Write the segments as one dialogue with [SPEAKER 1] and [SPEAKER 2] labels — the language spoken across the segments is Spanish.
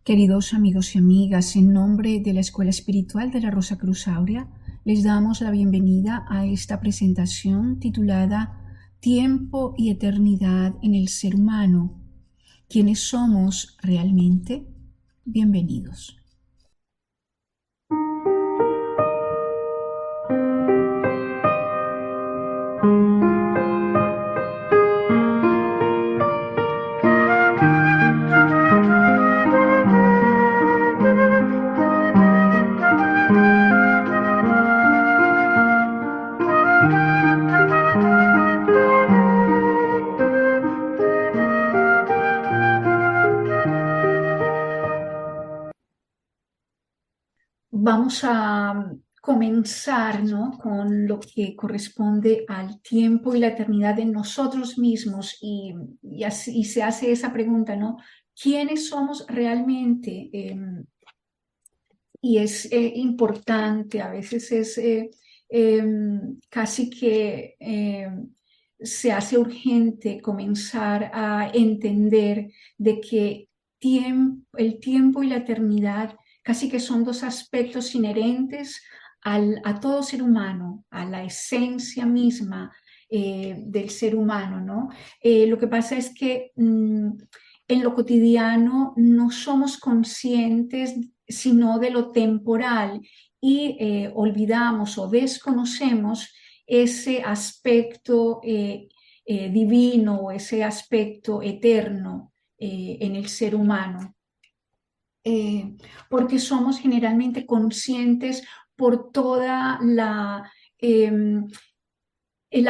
[SPEAKER 1] Queridos amigos y amigas, en nombre de la Escuela Espiritual de la Rosa Cruz Aurea, les damos la bienvenida a esta presentación titulada Tiempo y Eternidad en el Ser Humano. ¿Quiénes somos realmente? Bienvenidos. Vamos a comenzar, ¿no?, con lo que corresponde al tiempo y la eternidad en nosotros mismos y se hace esa pregunta, ¿no? ¿Quiénes somos realmente? Y es importante, a veces es casi que se hace urgente comenzar a entender de que el tiempo y la eternidad casi que son dos aspectos inherentes a todo ser humano, a la esencia misma del ser humano, ¿no? Lo que pasa es que en lo cotidiano no somos conscientes sino de lo temporal y olvidamos o desconocemos ese aspecto divino o ese aspecto eterno en el ser humano. Porque somos generalmente conscientes por toda la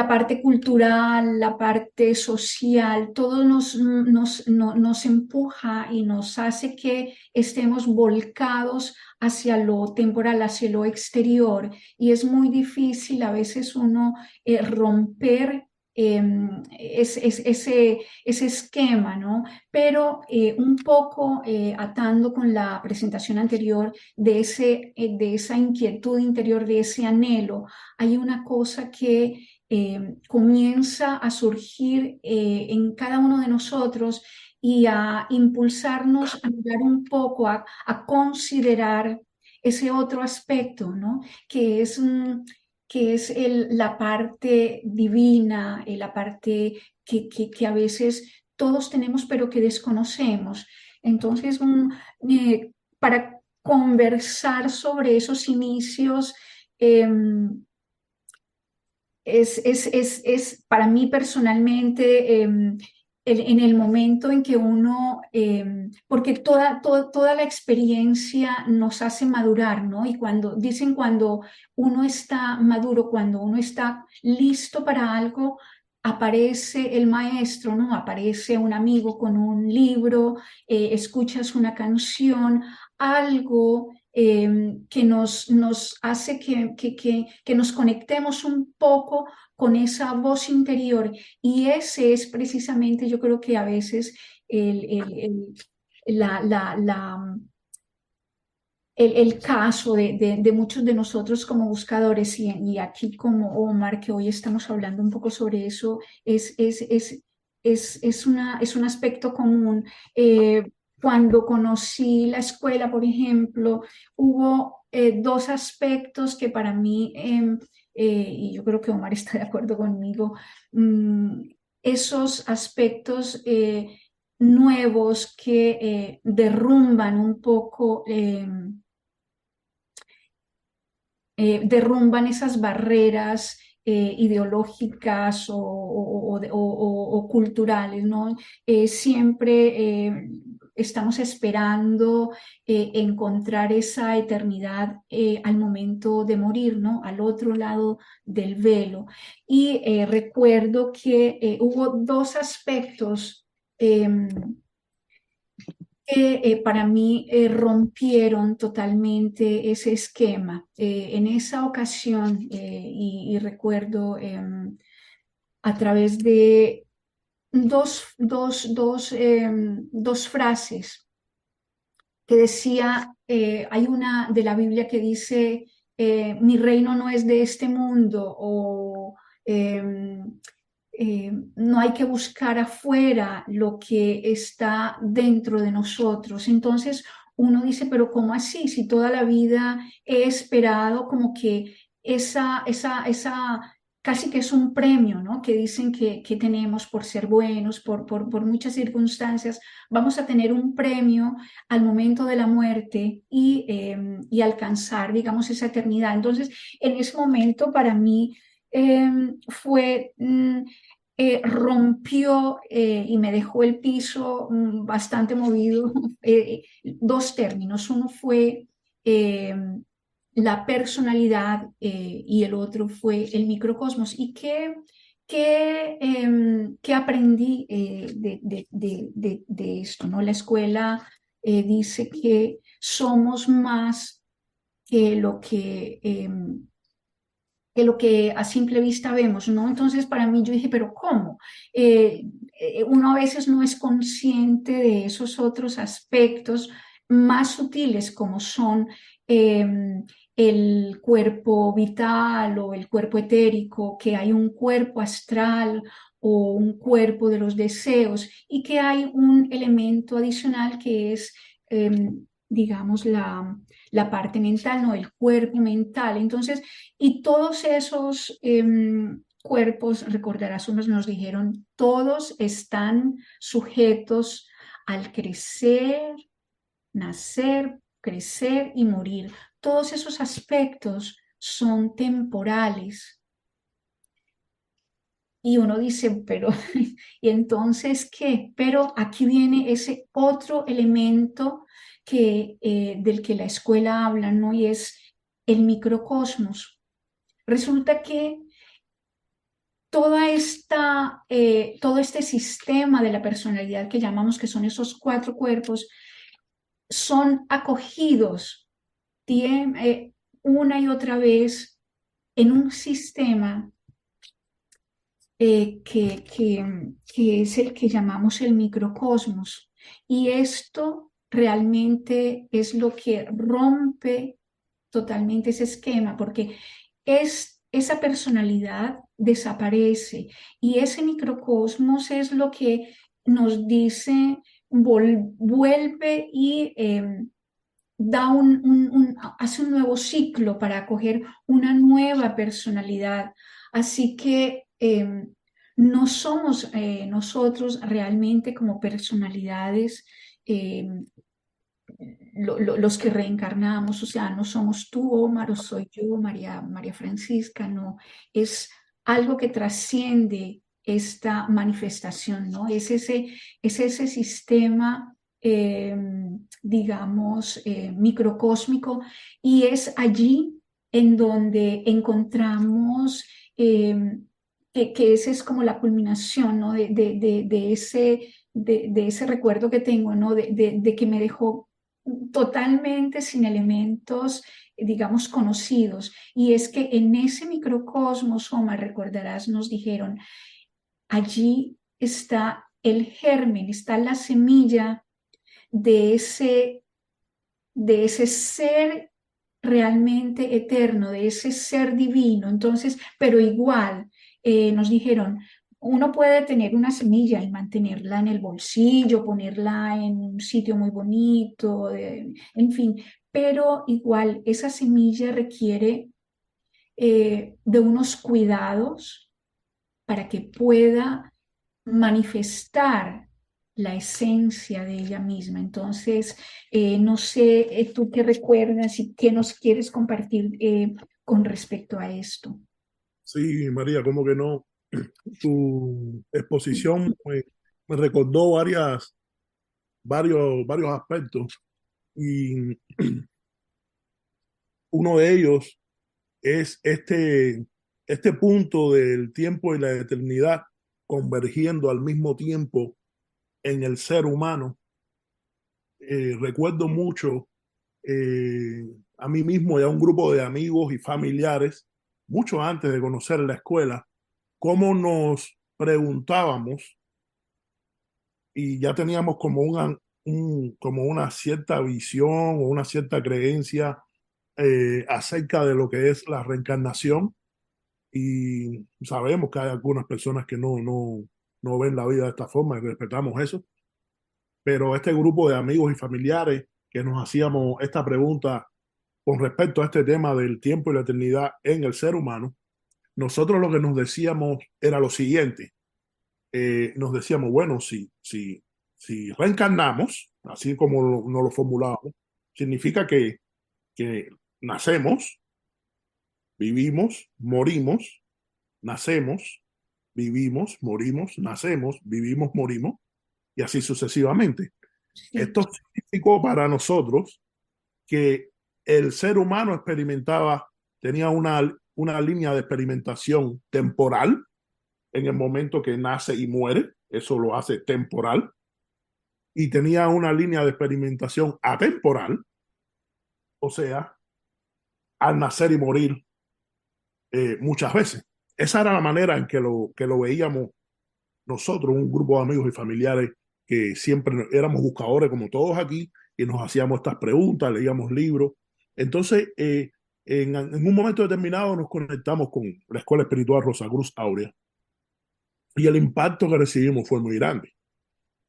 [SPEAKER 1] parte cultural, la parte social, todo nos empuja y nos hace que estemos volcados hacia lo temporal, hacia lo exterior. Y es muy difícil a veces uno romper ese esquema, ¿no? Pero un poco atando con la presentación anterior de esa inquietud interior, de ese anhelo, hay una cosa que comienza a surgir en cada uno de nosotros y a impulsarnos a mirar un poco, a considerar ese otro aspecto, ¿no? Que es la parte divina, la parte que a veces todos tenemos pero que desconocemos. Entonces, para conversar sobre esos inicios, para mí personalmente, en el momento en que uno, porque toda la experiencia nos hace madurar, ¿no? Y cuando uno está maduro, cuando uno está listo para algo, aparece el maestro, ¿no? Aparece un amigo con un libro, escuchas una canción, algo que nos hace que nos conectemos un poco con esa voz interior. Y ese es precisamente, yo creo que a veces el, el- el- la, la, la, el caso de muchos de nosotros como buscadores y aquí como Omar, que hoy estamos hablando un poco sobre eso, es un aspecto común. Cuando conocí la escuela, por ejemplo, hubo dos aspectos que para mí, y yo creo que Omar está de acuerdo conmigo, mm, esos aspectos nuevos que derrumban un poco derrumban esas barreras ideológicas o culturales, ¿no? Siempre estamos esperando encontrar esa eternidad al momento de morir, ¿no? Al otro lado del velo. Y recuerdo que hubo dos aspectos que para mí rompieron totalmente ese esquema. En esa ocasión, y recuerdo a través de dos frases que decía, hay una de la Biblia que dice, mi reino no es de este mundo, o no hay que buscar afuera lo que está dentro de nosotros. Entonces uno dice, pero ¿cómo así? Si toda la vida he esperado como que esa casi que es un premio, ¿no? Que dicen que tenemos por ser buenos, por muchas circunstancias, vamos a tener un premio al momento de la muerte y alcanzar, digamos, esa eternidad. Entonces, en ese momento para mí fue rompió y me dejó el piso bastante movido. Dos términos. Uno fue eh, la personalidad y el otro fue el microcosmos. ¿Y qué aprendí de esto? ¿No? La escuela dice que somos más que lo que a simple vista vemos, ¿no? Entonces, para mí yo dije, pero ¿cómo? Uno a veces no es consciente de esos otros aspectos más sutiles como son eh, el cuerpo vital o el cuerpo etérico, que hay un cuerpo astral o un cuerpo de los deseos y que hay un elemento adicional que es, digamos, la parte mental, no el cuerpo mental. Entonces, y todos esos cuerpos, recordarás, unos nos dijeron, todos están sujetos al crecer, nacer, crecer y morir. Todos esos aspectos son temporales. Y uno dice, pero, ¿y entonces qué? Pero aquí viene ese otro elemento del que la escuela habla, ¿no? Y es el microcosmos. Resulta que todo este sistema de la personalidad que llamamos que son esos cuatro cuerpos, son acogidos una y otra vez en un sistema que es el que llamamos el microcosmos. Y esto realmente es lo que rompe totalmente ese esquema, porque esa personalidad desaparece y ese microcosmos es lo que nos dice, vuelve y hace un nuevo ciclo para acoger una nueva personalidad. Así que no somos nosotros realmente como personalidades eh, los que reencarnamos, o sea, no somos tú, Omar, o soy yo, María Francisca, no, es algo que trasciende esta manifestación, ¿no? Es ese sistema, digamos, microcósmico, y es allí en donde encontramos que esa es como la culminación, ¿no? De ese recuerdo que tengo, ¿no? De que me dejó totalmente sin elementos, digamos, conocidos. Y es que en ese microcosmos, Omar, recordarás, nos dijeron, allí está el germen, está la semilla de ese ser realmente eterno, de ese ser divino. Entonces, pero igual, nos dijeron, uno puede tener una semilla y mantenerla en el bolsillo, ponerla en un sitio muy bonito, en fin, pero igual esa semilla requiere de unos cuidados para que pueda manifestar la esencia de ella misma. Entonces, no sé, tú qué recuerdas y qué nos quieres compartir con respecto a esto.
[SPEAKER 2] Sí, María, ¿cómo que no? Tu exposición me recordó varios aspectos y uno de ellos es este punto del tiempo y la eternidad convergiendo al mismo tiempo en el ser humano. Recuerdo mucho a mí mismo y a un grupo de amigos y familiares, mucho antes de conocer la escuela, cómo nos preguntábamos y ya teníamos como como una cierta visión o una cierta creencia acerca de lo que es la reencarnación y sabemos que hay algunas personas que no ven la vida de esta forma y respetamos eso, pero este grupo de amigos y familiares que nos hacíamos esta pregunta con respecto a este tema del tiempo y la eternidad en el ser humano, nosotros lo que nos decíamos era lo siguiente. Nos decíamos, bueno, si reencarnamos, así como nos lo formulábamos, significa que nacemos, vivimos, morimos, nacemos, vivimos, morimos, nacemos, vivimos, morimos, y así sucesivamente.
[SPEAKER 1] Sí,
[SPEAKER 2] Esto significó para nosotros que el ser humano experimentaba, tenía una línea de experimentación temporal en el momento que nace y muere, eso lo hace temporal, y tenía una línea de experimentación atemporal, o sea, al nacer y morir muchas veces. Esa era la manera en que lo veíamos nosotros, un grupo de amigos y familiares que siempre éramos buscadores como todos aquí y nos hacíamos estas preguntas, leíamos libros. Entonces, en un momento determinado nos conectamos con la Escuela Espiritual Rosa Cruz Aurea y el impacto que recibimos fue muy grande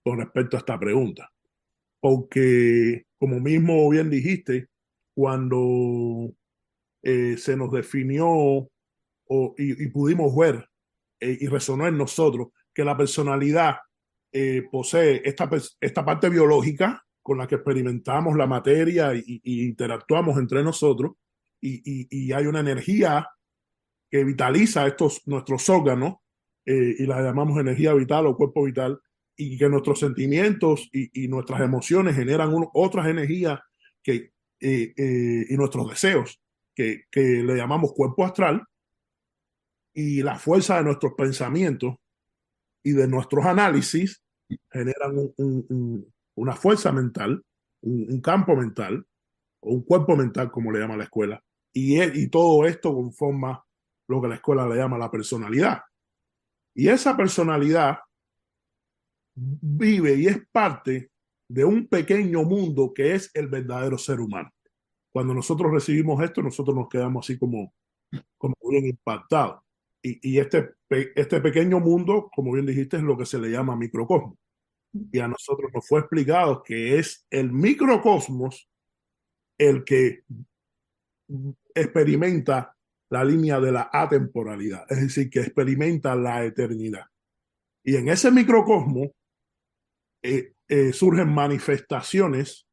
[SPEAKER 2] con respecto a esta pregunta. Porque, como mismo bien dijiste, cuando se nos definió y pudimos ver y resonó en nosotros que la personalidad posee esta parte biológica con la que experimentamos la materia y interactuamos entre nosotros y hay una energía que vitaliza nuestros órganos y la llamamos energía vital o cuerpo vital y que nuestros sentimientos y nuestras emociones generan otras energías y nuestros deseos que le llamamos cuerpo astral y la fuerza de nuestros pensamientos y de nuestros análisis generan una fuerza mental, un campo mental o un cuerpo mental, como le llama la escuela, y todo esto conforma lo que la escuela le llama la personalidad. Y esa personalidad vive y es parte de un pequeño mundo que es el verdadero ser humano. Cuando nosotros recibimos esto, nosotros nos quedamos así como bien impactados. Y este pequeño mundo, como bien dijiste, es lo que se le llama microcosmos. Y a nosotros nos fue explicado que es el microcosmos el que experimenta la línea de la atemporalidad, es decir, que experimenta la eternidad. Y en ese microcosmos surgen manifestaciones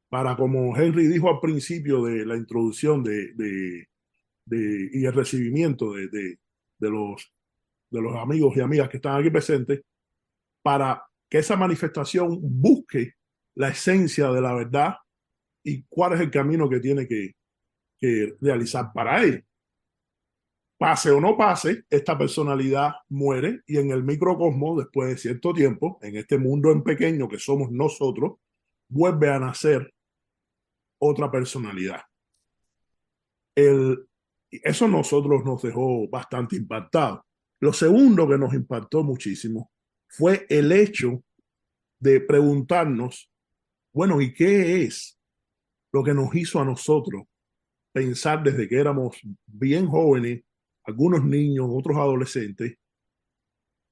[SPEAKER 2] para, como Henry dijo al principio de la introducción y el recibimiento de de los amigos y amigas que están aquí presentes, para que esa manifestación busque la esencia de la verdad y cuál es el camino que tiene que realizar para él. Pase o no pase, esta personalidad muere y en el microcosmos, después de cierto tiempo, en este mundo en pequeño que somos nosotros, vuelve a nacer otra personalidad. El, eso nosotros nos dejó bastante impactados. Lo segundo que nos impactó muchísimo fue el hecho de preguntarnos, bueno, ¿y qué es lo que nos hizo a nosotros pensar desde que éramos bien jóvenes, algunos niños, otros adolescentes,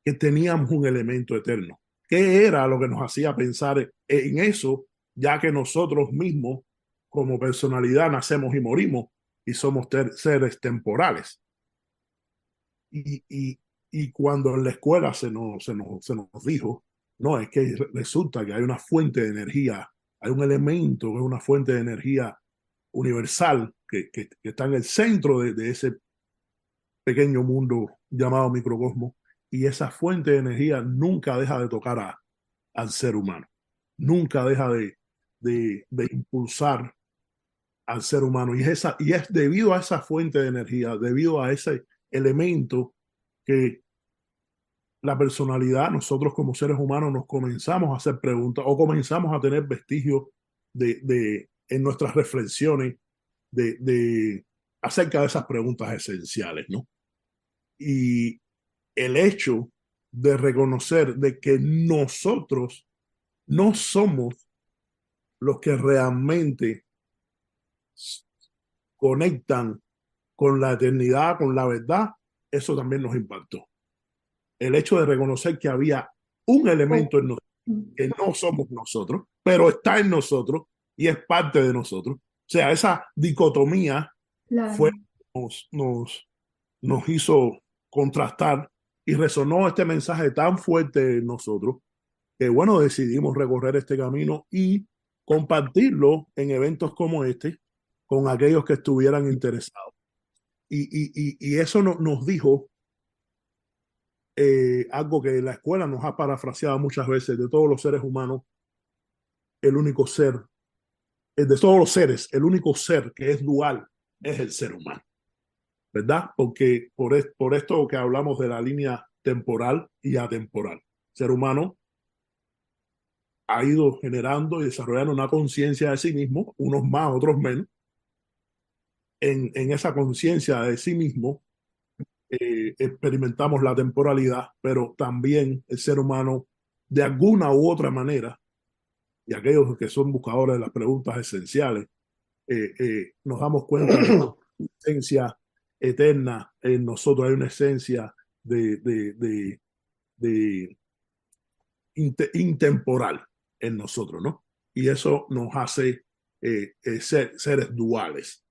[SPEAKER 2] que teníamos un elemento eterno? ¿Qué era lo que nos hacía pensar en eso, ya que nosotros mismos, como personalidad, nacemos y morimos y somos seres temporales? Y, y, y cuando en la escuela se nos dijo, no, es que resulta que hay una fuente de energía, hay un elemento que es una fuente de energía universal que está en el centro de ese pequeño mundo llamado microcosmos, y esa fuente de energía nunca deja de tocar al ser humano, nunca deja de impulsar al ser humano, y es debido a esa fuente de energía, debido a ese elemento que la personalidad, nosotros como seres humanos nos comenzamos a hacer preguntas o comenzamos a tener vestigios en nuestras reflexiones de acerca de esas preguntas esenciales, ¿no? Y el hecho de reconocer de que nosotros no somos los que realmente conectan con la eternidad, con la verdad, eso también nos impactó. El hecho de reconocer que había un
[SPEAKER 1] Oh,
[SPEAKER 2] elemento en nosotros, que no somos nosotros, pero está en nosotros y es parte de nosotros. O sea, esa dicotomía fue,
[SPEAKER 1] claro.
[SPEAKER 2] nos, nos, nos hizo contrastar y resonó este mensaje tan fuerte en nosotros que, bueno, decidimos recorrer este camino y compartirlo en eventos como este con aquellos que estuvieran interesados. Y eso nos dijo algo que la escuela nos ha parafraseado muchas veces: de todos los seres humanos, el único ser, de todos los seres, el único ser que es dual es el ser humano, ¿verdad? Porque por esto que hablamos de la línea temporal y atemporal. El ser humano ha ido generando y desarrollando una conciencia de sí mismo, unos más, otros menos. En esa conciencia de sí mismo experimentamos la temporalidad, pero también el ser humano, de alguna u otra manera, y aquellos que son buscadores de las preguntas esenciales, nos damos cuenta que hay una esencia eterna en nosotros, hay una esencia de intemporal en nosotros, ¿no? Y eso nos hace seres duales.